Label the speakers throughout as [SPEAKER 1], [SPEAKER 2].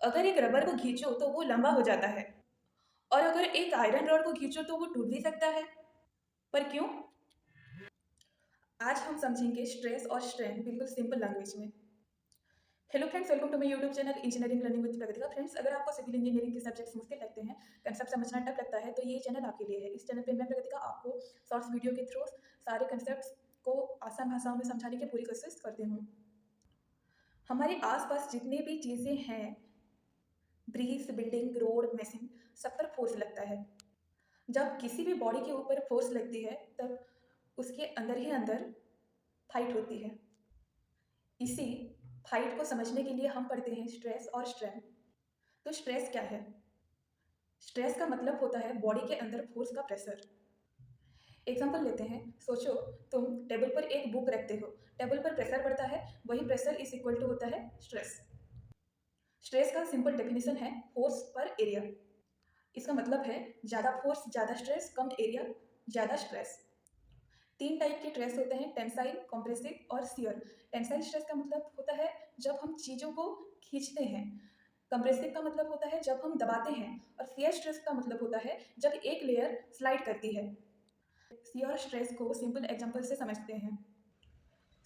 [SPEAKER 1] अगर एक रबर को खींचो तो वो लंबा हो जाता है और अगर एक आयरन रॉड को खींचो तो वो टूट भी सकता है। पर क्यों? आज हम समझेंगे स्ट्रेस और स्ट्रेन बिल्कुल सिंपल लैंग्वेज में। Hello friends, welcome to my YouTube channel engineering learning with Pragatika. Friends, अगर आपको सिविल इंजीनियरिंग के सब्जेक्ट्स मुश्किल लगते हैं, कंसेप्ट समझना टफ लगता है, तो ये चैनल आपके लिए है। इस चैनल पे मैं प्रगतिका आपको शॉर्ट्स वीडियो के थ्रू सारे कंसेप्ट्स को आसान भाषाओं में समझाने की पूरी कोशिश करती हूँ। हमारे आसपास जितनी भी चीज़ें हैं, ब्रिज, बिल्डिंग, रोड, मशीन, सब पर फोर्स लगता है। जब किसी भी बॉडी के ऊपर फोर्स लगती है तब उसके अंदर ही अंदर फाइट होती है। इसी फाइट को समझने के लिए हम पढ़ते हैं स्ट्रेस और स्ट्रेन। तो स्ट्रेस क्या है? स्ट्रेस का मतलब होता है बॉडी के अंदर फोर्स का प्रेशर। एग्जांपल लेते हैं। सोचो, तुम टेबल पर एक बुक रखते हो, टेबल पर प्रेशर पड़ता है, वही प्रेशर इज इक्वल टू होता है स्ट्रेस। स्ट्रेस का सिंपल डेफिनेशन है फोर्स पर एरिया। इसका मतलब है ज़्यादा फोर्स ज़्यादा स्ट्रेस, कम एरिया ज़्यादा स्ट्रेस। तीन टाइप के स्ट्रेस होते हैं, टेंसाइल, कॉम्प्रेसिव और शियर। टेंसाइल स्ट्रेस का मतलब होता है जब हम चीज़ों को खींचते हैं। कंप्रेसिव का मतलब होता है जब हम दबाते हैं। और शियर स्ट्रेस का मतलब होता है जब एक लेयर स्लाइड करती है। शियर स्ट्रेस को सिंपल एग्जांपल से समझते हैं।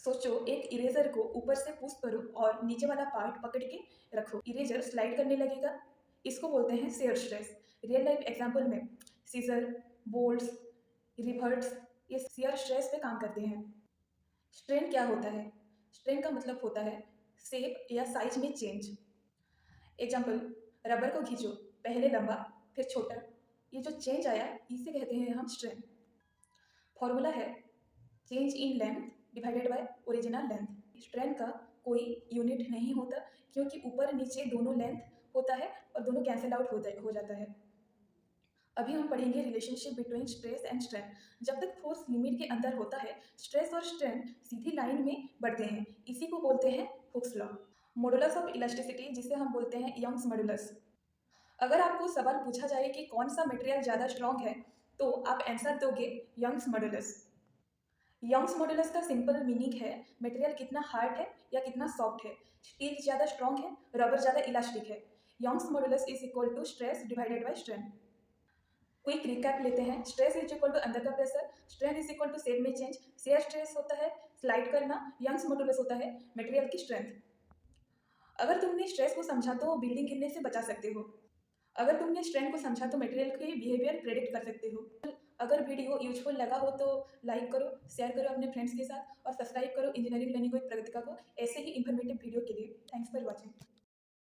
[SPEAKER 1] सोचो, एक इरेजर को ऊपर से पुश करो और नीचे वाला पार्ट पकड़ के रखो, इरेजर स्लाइड करने लगेगा। इसको बोलते हैं shear stress. Real life example में सीजर, बोल्ट्स, रिवर्ट्स ये शियर स्ट्रेस पे काम करते हैं। स्ट्रेन क्या होता है? स्ट्रेन का मतलब होता है शेप या साइज में चेंज। एग्जाम्पल, रबर को खींचो, पहले लंबा फिर छोटा, ये जो चेंज आया इसे कहते हैं हम स्ट्रेन। फॉर्मूला है change in length divided by original length. Strain का कोई यूनिट नहीं होता क्योंकि ऊपर नीचे दोनों लेंथ होता है और दोनों कैंसिल आउट हो जाता है। अभी हम पढ़ेंगे relationship between stress and strain. जब तक फोर्स लिमिट के अंदर होता है, स्ट्रेस और स्ट्रेन सीधी लाइन में बढ़ते हैं। इसी को बोलते हैं Hooke's law. Modulus of elasticity, जिसे हम बोलते हैं यंग्स मॉडुलस। अगर आपको सवाल पूछा जाए कि कौन सा मटेरियल ज़्यादा स्ट्रॉन्ग है, तो आप आंसर दोगे यंग्स मॉडुलस। यंग्स मॉडुलस का सिंपल मीनिंग है मटेरियल कितना हार्ड है या कितना सॉफ्ट है। स्टील ज़्यादा स्ट्रॉन्ग है, रबर ज़्यादा इलास्टिक है। Young's modulus is equal to stress divided by strain. Quick recap लेते हैं। स्ट्रेस इज इक्वल टू अंदर का pressure, strain is equal to shape में चेंज, शेयर स्ट्रेस होता है स्लाइड करना, यंग्स मॉडुलस होता है मटेरियल की स्ट्रेंथ। अगर तुमने स्ट्रेस को समझा तो बिल्डिंग गिरने से बचा सकते हो। अगर तुमने स्ट्रेंथ को समझा तो मटेरियल के बिहेवियर प्रेडिक्ट कर सकते हो। अगर वीडियो यूजफुल लगा हो तो लाइक करो, शेयर करो अपने फ्रेंड्स के साथ और सब्सक्राइब करो इंजीनियरिंग लर्निंग विद प्रगतिका को ऐसे ही इन्फॉर्मेटिव वीडियो के लिए। Thanks for watching.